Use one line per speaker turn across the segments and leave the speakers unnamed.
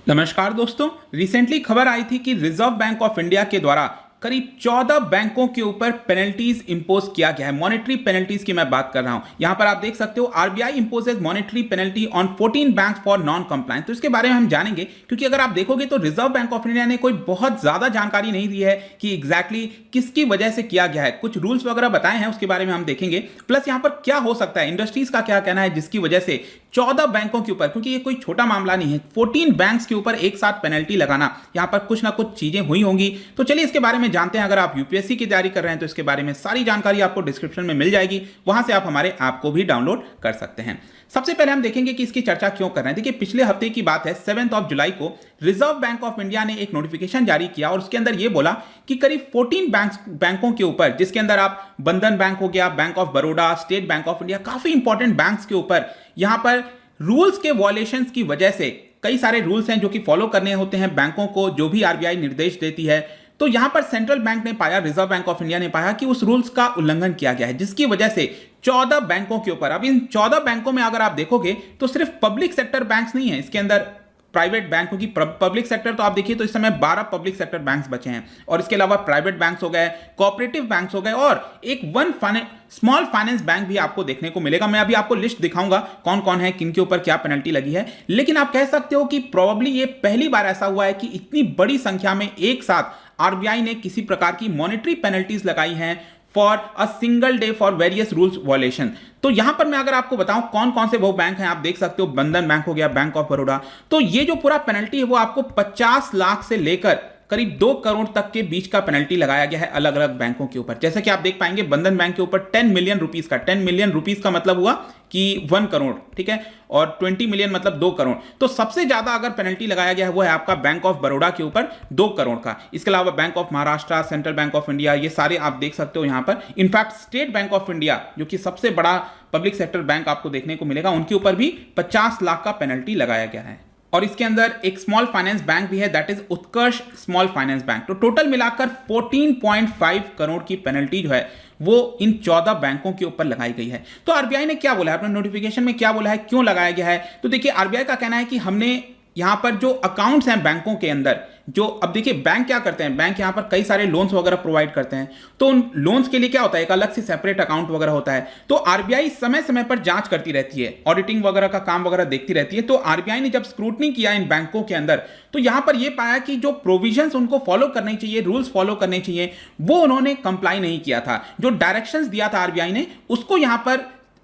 नमस्कार दोस्तों। रिसेंटली खबर आई थी कि रिजर्व बैंक ऑफ इंडिया के द्वारा करीब 14 बैंकों के ऊपर पेनल्टीज इंपोज किया गया है। मॉनेटरी पेनल्टीज की मैं बात कर रहा हूं। यहां पर आप देख सकते हो RBI imposes monetary penalty on 14 banks for non compliance. तो इसके बारे में हम जानेंगे, क्योंकि अगर आप देखोगे तो रिजर्व बैंक ऑफ इंडिया ने कोई बहुत ज्यादा जानकारी नहीं दी है कि एग्जैक्टली किसकी वजह से किया गया है। कुछ रूल्स वगैरह बताए हैं, उसके बारे में हम देखेंगे। प्लस यहां पर क्या हो सकता है, इंडस्ट्रीज का क्या कहना है जिसकी वजह से 14 बैंकों के ऊपर, क्योंकि ये कोई छोटा मामला नहीं है, 14 बैंक्स के ऊपर एक साथ पेनल्टी लगाना, यहां पर कुछ ना कुछ चीजें हुई होंगी। तो चलिए इसके बारे में जानते हैं। अगर आप यूपीएससी की तैयारी कर रहे हैं तो इसके बारे में सारी जानकारी आपको डिस्क्रिप्शन में मिल जाएगी, वहां से आप हमारे ऐप को भी डाउनलोड कर सकते हैं। सबसे पहले हम देखेंगे कि इसकी चर्चा क्यों कर रहे हैं। देखिए, पिछले हफ्ते की बात है, 7 जुलाई को रिजर्व बैंक ऑफ इंडिया ने एक नोटिफिकेशन जारी किया और उसके अंदर यह बोला कि करीब 14 बैंकों के ऊपर, जिसके अंदर आप बंधन बैंक हो गया, bank of Baroda, state bank of India, काफी इंपॉर्टेंट बैंक्स के ऊपर यहां पर रूल्स के वॉयलेशंस की वजह से कई सारे रूल्स हैं जो कि फॉलो करने होते हैं बैंकों को, जो भी आरबीआई निर्देश देती है। तो यहां पर सेंट्रल बैंक ने पाया, रिजर्व बैंक ऑफ इंडिया ने पाया कि उस रूल्स का उल्लंघन किया गया है, जिसकी वजह से 14 बैंकों के ऊपर, अब इन 14 बैंकों में अगर आप देखोगे तो सिर्फ पब्लिक सेक्टर बैंक्स नहीं है, इसके अंदर प्राइवेट बैंक, क्योंकि पब्लिक सेक्टर तो आप देखिए तो इस समय 12 पब्लिक सेक्टर बैंक्स बचे हैं, और इसके अलावा प्राइवेट बैंक्स हो गए, कोऑपरेटिव बैंक्स हो गए, और एक स्मॉल फाइनेंस बैंक भी आपको देखने को मिलेगा। मैं अभी आपको लिस्ट दिखाऊंगा कौन कौन है, किन के ऊपर क्या पेनल्टी लगी है। लेकिन आप कह सकते हो कि प्रोबेबली ये पहली बार ऐसा हुआ है कि इतनी बड़ी संख्या में एक साथ आरबीआई ने किसी प्रकार की मॉनेटरी पेनल्टीज लगाई हैं for a single day for various rules violation. तो यहां पर मैं अगर आपको बताऊं कौन कौन से वो बैंक हैं, आप देख सकते हो बंधन बैंक हो गया, बैंक ऑफ बड़ौदा। तो ये जो पूरा पेनल्टी है वो आपको 50 लाख से लेकर करीब 2 करोड़ तक के बीच का पेनल्टी लगाया गया है अलग अलग बैंकों के ऊपर। जैसे कि आप देख पाएंगे बंधन बैंक के ऊपर 10 मिलियन रुपीस का, 10 मिलियन रुपीस का मतलब हुआ कि 1 करोड़, ठीक है, और 20 मिलियन मतलब 2 करोड़। तो सबसे ज्यादा अगर पेनल्टी लगाया गया है वो है आपका बैंक ऑफ बड़ौदा के ऊपर 2 करोड़ का। इसके अलावा bank of Maharashtra, central bank of India, ये सारे आप देख सकते हो यहां पर। In fact state bank of India, जो कि सबसे बड़ा पब्लिक सेक्टर बैंक आपको देखने को मिलेगा, उनके ऊपर भी 50 लाख का पेनल्टी लगाया गया है। और इसके अंदर एक स्मॉल फाइनेंस बैंक भी है, that is Utkarsh small finance bank. तो टोटल मिलाकर 14.5 करोड़ की पेनल्टी जो है वो इन 14 बैंकों के ऊपर लगाई गई है। तो आरबीआई ने क्या बोला है, अपने नोटिफिकेशन में क्या बोला है, क्यों लगाया गया है? तो देखिए, आरबीआई का कहना है कि हमने यहां पर जो अकाउंट्स हैं बैंकों के अंदर, जो अब देखिए बैंक क्या करते हैं, बैंक यहां पर कई सारे लोन्स वगैरह प्रोवाइड करते हैं। तो उन लोन्स के लिए क्या होता है, एक अलग से सेपरेट अकाउंट वगैरह होता है। तो आरबीआई समय समय पर जांच करती रहती है, ऑडिटिंग वगैरह का काम वगैरह देखती रहती है। तो आरबीआई ने जब स्क्रूटनी किया इन बैंकों के अंदर, तो यहां पर यह पाया कि जो प्रोविजंस उनको फॉलो करने चाहिए, रूल्स फॉलो करने चाहिए, वो उन्होंने कंप्लाई नहीं किया था। जो डायरेक्शंस दिया था आरबीआई ने,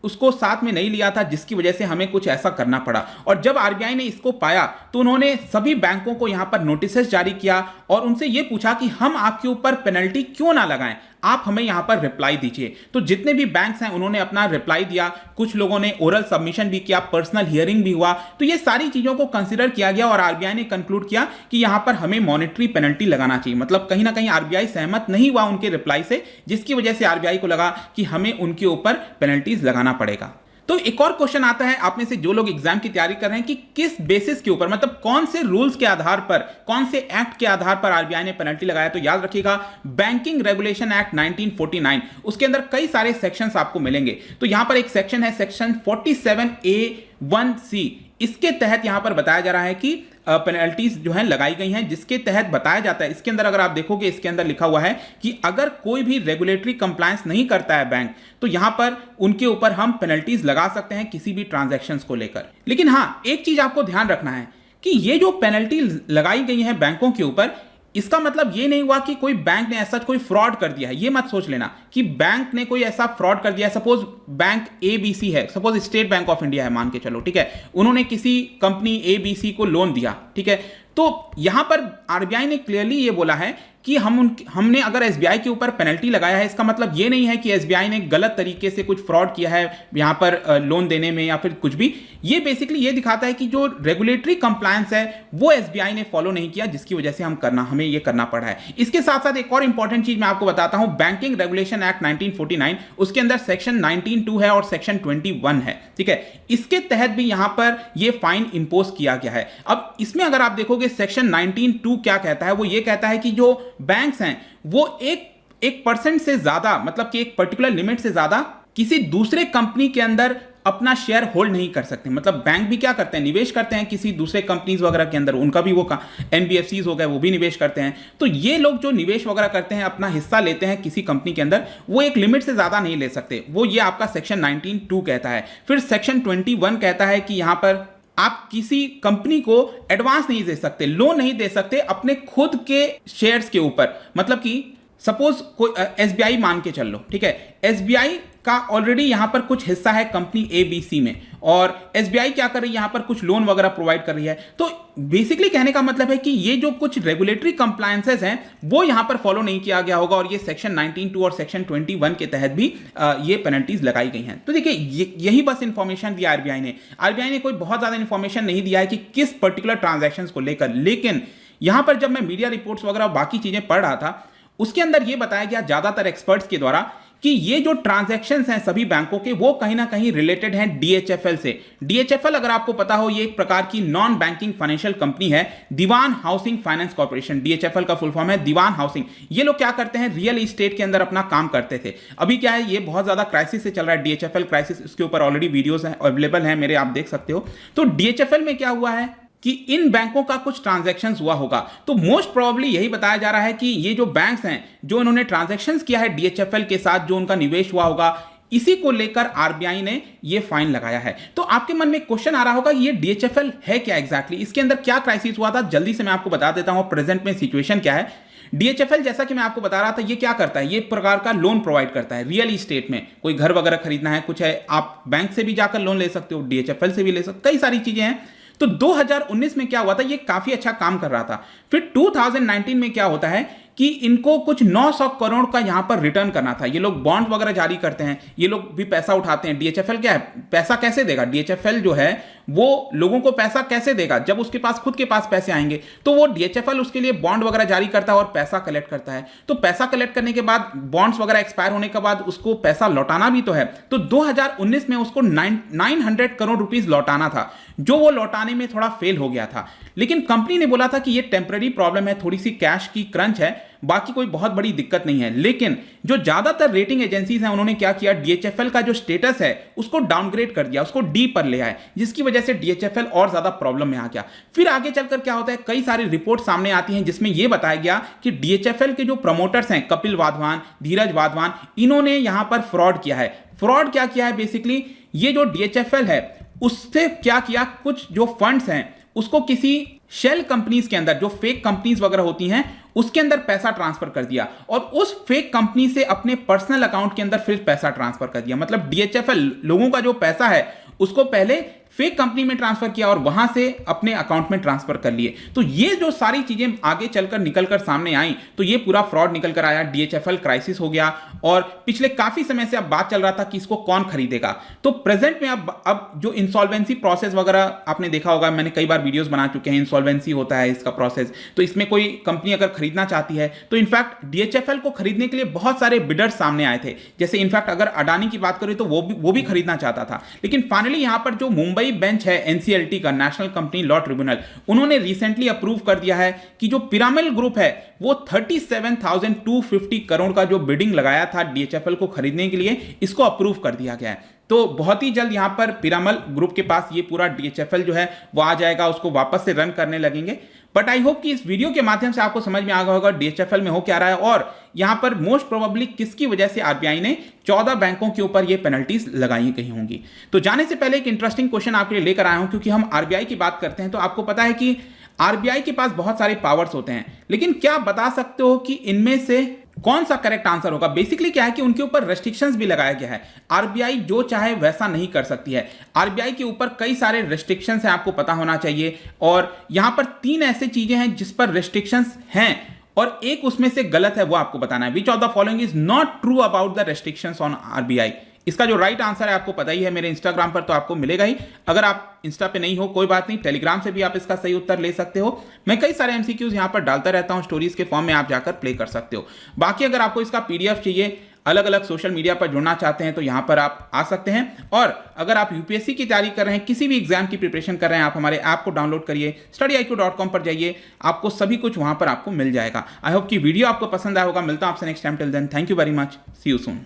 उसको साथ में नहीं लिया था, जिसकी वजह से हमें कुछ ऐसा करना पड़ा। और जब आरबीआई ने इसको पाया तो उन्होंने सभी बैंकों को यहां पर नोटिस जारी किया और उनसे यह पूछा कि हम आपके ऊपर पेनल्टी क्यों ना लगाएं, आप हमें यहां पर रिप्लाई दीजिए। तो जितने भी बैंक्स हैं उन्होंने अपना रिप्लाई दिया, कुछ लोगों ने ओरल सबमिशन भी किया, पर्सनल हियरिंग भी हुआ। तो ये सारी चीजों को कंसीडर किया गया और आरबीआई ने कंक्लूड किया कि यहां पर हमें मॉनेटरी पेनल्टी लगाना चाहिए। मतलब कहीं ना कहीं आरबीआई सहमत नहीं हुआ उनके रिप्लाई से, जिसकी वजह से आरबीआई को लगा कि हमें उनके ऊपर पेनल्टीज लगाना पड़ेगा। तो एक और क्वेश्चन आता है आप में से जो लोग एग्जाम की तैयारी कर रहे हैं कि किस बेसिस के ऊपर, मतलब कौन से रूल्स के आधार पर, कौन से एक्ट के आधार पर आरबीआई ने पेनल्टी लगाया। तो याद रखिएगा, बैंकिंग रेगुलेशन एक्ट 1949, उसके अंदर कई सारे सेक्शंस आपको मिलेंगे। तो यहां पर एक सेक्शन है, सेक्शन 47A(1)(c). इसके तहत यहां पर बताया जा रहा है कि पेनल्टीज जो है लगाई गई हैं, जिसके तहत बताया जाता है, इसके अंदर अगर आप देखोगे, इसके अंदर लिखा हुआ है कि अगर कोई भी रेगुलेटरी कंप्लायंस नहीं करता है बैंक, तो यहां पर उनके ऊपर हम पेनल्टीज लगा सकते हैं किसी भी ट्रांजैक्शंस को लेकर। लेकिन हां, एक चीज आपको ध्यान रखना है कि ये जो पेनल्टी लगाई गई है बैंकों के ऊपर, इसका मतलब ये नहीं हुआ कि कोई बैंक ने ऐसा कोई फ्रॉड कर दिया है। ये मत सोच लेना कि बैंक ने कोई ऐसा फ्रॉड कर दिया है। सपोज बैंक एबीसी है, suppose state bank of India है, मान के चलो, ठीक है, उन्होंने किसी कंपनी एबीसी को लोन दिया, ठीक है। तो यहां पर आरबीआई ने क्लियरली ये बोला है कि हमने अगर एसबीआई के ऊपर पेनल्टी लगाया है, इसका मतलब ये नहीं है कि एसबीआई ने गलत तरीके से कुछ फ्रॉड किया है यहां पर लोन देने में या फिर कुछ भी। ये बेसिकली ये दिखाता है कि जो रेगुलेटरी कंप्लायंस है वो एसबीआई ने फॉलो नहीं किया, जिसकी वजह से हमें ये करना पड़ा है। इसके साथ साथ एक और इंपॉर्टेंट चीज मैं आपको बताता हूं, बैंकिंग रेगुलेशन एक्ट 1949, उसके अंदर सेक्शन 19(2) है और सेक्शन 21 है, ठीक है। इसके तहत भी यहां पर ये फाइन इंपोज किया गया है। अब इसमें अगर आप देखोगे सेक्शन 19(2) क्या कहता है, वो ये कहता है कि जो बैंक्स हैं वो एक परसेंट से ज्यादा, मतलब कि एक पर्टिकुलर लिमिट से ज्यादा किसी दूसरे कंपनी के अंदर अपना शेयर होल्ड नहीं कर सकते। मतलब बैंक भी क्या करते हैं, निवेश करते हैं किसी दूसरे कंपनीज वगैरह के अंदर, उनका भी वो एनबीएफसीज हो गए वो भी निवेश करते हैं। तो ये लोग जो निवेश वगैरह करते हैं, अपना हिस्सा लेते हैं किसी कंपनी के अंदर, वो एक लिमिट से ज्यादा नहीं ले सकते। वो ये आपका सेक्शन 19(2) कहता है। फिर सेक्शन 21 कहता है कि यहां पर आप किसी कंपनी को एडवांस नहीं दे सकते, लोन नहीं दे सकते अपने खुद के शेयर्स के ऊपर। मतलब कि सपोज कोई एसबीआई मान के चल लो, ठीक है, एसबीआई का ऑलरेडी यहां पर कुछ हिस्सा है कंपनी एबीसी में, और एसबीआई क्या कर रही है, यहां पर कुछ लोन वगैरह प्रोवाइड कर रही है। तो बेसिकली कहने का मतलब है कि ये जो कुछ रेगुलेटरी कंप्लायंसेस हैं वो यहां पर फॉलो नहीं किया गया होगा, और ये सेक्शन 19(2) और सेक्शन 21 के तहत भी ये पेनल्टीज लगाई गई हैं। तो देखिए यही बस इंफॉर्मेशन दिया आरबीआई ने। आरबीआई ने कोई बहुत ज्यादा इंफॉर्मेशन नहीं दिया है कि किस पर्टिकुलर ट्रांजैक्शंस को लेकर, लेकिन यहां पर जब मैं मीडिया रिपोर्ट्स वगैरह बाकी चीजें पढ़ रहा था, उसके अंदर यह बताया गया ज्यादातर एक्सपर्ट्स के द्वारा कि ये जो ट्रांजैक्शंस हैं सभी बैंकों के, वो कहीं ना कहीं रिलेटेड हैं डीएचएफएल से। डीएचएफएल अगर आपको पता हो, ये एक प्रकार की नॉन बैंकिंग फाइनेंशियल कंपनी है, दीवान हाउसिंग फाइनेंस कॉर्पोरेशन। डीएचएफएल का फुल फॉर्म है दीवान हाउसिंग। ये लोग क्या करते हैं, रियल एस्टेट के अंदर अपना काम करते थे। अभी क्या है, ये बहुत ज्यादा क्राइसिस से चल रहा है डीएचएफएल क्राइसिस, इसके ऊपर ऑलरेडी वीडियोस अवेलेबल हैं मेरे, आप देख सकते हो। तो डीएचएफएल में क्या हुआ है कि इन बैंकों का कुछ ट्रांजैक्शंस हुआ होगा। तो मोस्ट प्रोबेबली यही बताया जा रहा है कि ये जो बैंक्स हैं, जो इन्होंने ट्रांजैक्शंस किया है डीएचएफएल के साथ, जो उनका निवेश हुआ होगा, इसी को लेकर आरबीआई ने ये फाइन लगाया है। तो आपके मन में क्वेश्चन आ रहा होगा, ये डीएचएफएल है क्या एग्जैक्टली, इसके अंदर क्या क्राइसिस हुआ था। जल्दी से मैं आपको बता देता हूं प्रेजेंट में सिचुएशन क्या है। डीएचएफएल जैसा कि मैं आपको बता रहा था, ये क्या करता है, ये प्रकार का लोन प्रोवाइड करता है रियल एस्टेट में। कोई घर वगैरह खरीदना है, कुछ है, आप बैंक से भी जाकर लोन ले सकते हो, डीएचएफएल से भी ले सकते हो, कई सारी चीजें हैं। तो 2019 में क्या हुआ था, ये काफी अच्छा काम कर रहा था। फिर 2019 में क्या होता है कि इनको कुछ 900 करोड़ का यहां पर रिटर्न करना था। ये लोग बॉन्ड वगैरह जारी करते हैं, ये लोग भी पैसा उठाते हैं। डीएचएफएल क्या है, पैसा कैसे देगा, डीएचएफएल जो है वो लोगों को पैसा कैसे देगा, जब उसके पास खुद के पास पैसे आएंगे। तो वो डीएचएफएल उसके लिए बॉन्ड वगैरह जारी करता है और पैसा कलेक्ट करता है। तो पैसा कलेक्ट करने के बाद, बॉन्ड्स वगैरह एक्सपायर होने के बाद उसको पैसा लौटाना भी तो है। तो 2019 में उसको 900 करोड़ रुपीस लौटाना था, जो वो लौटाने में थोड़ा फेल हो गया था। लेकिन कंपनी ने बोला था कि ये टेम्पररी प्रॉब्लम है, थोड़ी सी कैश की क्रंच है, बाकी कोई बहुत बड़ी दिक्कत नहीं है। लेकिन जो ज्यादातर रेटिंग एजेंसीज हैं, उन्होंने क्या किया, डीएचएफएल का जो स्टेटस है उसको डाउनग्रेड कर दिया, उसको डी पर ले आए, जिसकी वजह से डीएचएफएल और ज्यादा प्रॉब्लम में आ गया। फिर आगे चलकर क्या होता है, कई सारी रिपोर्ट सामने आती हैं जिसमें यह बताया गया कि डीएचएफएल के जो प्रमोटर्स हैं, कपिल वाधवान, धीरज वाधवान, इन्होंने यहां पर फ्रॉड किया है। फ्रॉड क्या किया है, बेसिकली ये जो डीएचएफएल है उससे क्या किया, कुछ जो फंड्स हैं उसको किसी शेल कंपनीज के अंदर, जो फेक कंपनीज वगैरह होती हैं, उसके अंदर पैसा ट्रांसफर कर दिया, और उस फेक कंपनी से अपने पर्सनल अकाउंट के अंदर फिर पैसा ट्रांसफर कर दिया। मतलब डीएचएफएल लोगों का जो पैसा है उसको पहले फेक कंपनी में ट्रांसफर किया और वहां से अपने अकाउंट में ट्रांसफर कर लिए। तो ये जो सारी चीजें आगे चलकर निकलकर सामने आई, तो ये पूरा फ्रॉड निकल कर आया, डीएचएफएल क्राइसिस हो गया। और पिछले काफी समय से अब बात चल रहा था कि इसको कौन खरीदेगा। तो प्रेजेंट में अब जो इंसॉल्वेंसी प्रोसेस वगैरह आपने देखा होगा, मैंने कई बार वीडियोस बना चुके हैं, इंसॉल्वेंसी होता है इसका प्रोसेस। तो इसमें कोई कंपनी अगर खरीदना चाहती है, तो इनफैक्ट डीएचएफएल को खरीदने के लिए बहुत सारे बिडर्स सामने आए थे। जैसे इनफैक्ट अगर अडानी की बात करें तो वो भी खरीदना चाहता था। लेकिन फाइनली यहां पर जो मुंबई बेंच है एनसीएलटी का, नेशनल कंपनी लॉ ट्रिब्यूनल, उन्होंने रिसेंटली अप्रूव कर दिया है कि जो पिरामिल ग्रुप है वो 37,250 करोड़ का जो बिडिंग लगाया था डीएचएफएल को खरीदने के लिए, इसको अप्रूव कर दिया गया है। तो बहुत ही जल्द यहां पर पिरामल ग्रुप के पास ये पूरा डीएचएफएल जो है वो आ जाएगा, उसको वापस से रन करने लगेंगे। बट आई होप कि इस वीडियो के माध्यम से आपको समझ में आ गया होगा डीएचएफएल में हो क्या रहा है, और यहां पर मोस्ट प्रोबेबली किसकी वजह से आरबीआई ने 14 बैंकों के ऊपर ये पेनल्टीज लगाई गई होंगी। तो जाने से पहले एक इंटरेस्टिंग क्वेश्चन आपके लिए लेकर आया हूं, क्योंकि हम आरबीआई की बात करते हैं तो आपको पता है कि आरबीआई के पास बहुत सारे पावर्स होते हैं, लेकिन क्या बता सकते हो कि इनमें से कौन सा करेक्ट आंसर होगा। बेसिकली क्या है कि उनके ऊपर रेस्ट्रिक्शंस भी लगाया गया है। आरबीआई जो चाहे वैसा नहीं कर सकती है। आरबीआई के ऊपर कई सारे रेस्ट्रिक्शंस हैं, आपको पता होना चाहिए। और यहां पर 3 ऐसी चीजें हैं जिस पर रेस्ट्रिक्शंस हैं और एक उसमें से गलत है, वो आपको बताना है। Which of the following is not true about the restrictions on RBI. इसका जो राइट आंसर है आपको पता ही है, मेरे इंस्टाग्राम पर तो आपको मिलेगा ही। अगर आप इंस्टा पे नहीं हो कोई बात नहीं, टेलीग्राम से भी आप इसका सही उत्तर ले सकते हो। मैं कई सारे एमसीक्यूज यहां पर डालता रहता हूं, स्टोरीज के फॉर्म में आप जाकर प्ले कर सकते हो। बाकी अगर आपको इसका पीडीएफ चाहिए, अलग अलग सोशल मीडिया पर जुड़ना चाहते हैं, तो यहां पर आप आ सकते हैं। और अगर आप यूपीएससी की तैयारी कर रहे हैं, किसी भी एग्जाम की प्रिपरेशन कर रहे हैं, आप हमारे ऐप को डाउनलोड करिए, studyIQ.com पर जाइए, आपको सभी कुछ वहां पर आपको मिल जाएगा। आई होप कि वीडियो आपको पसंद आया होगा। मिलता हूं आपसे next time. Till then, thank you very much, see you soon.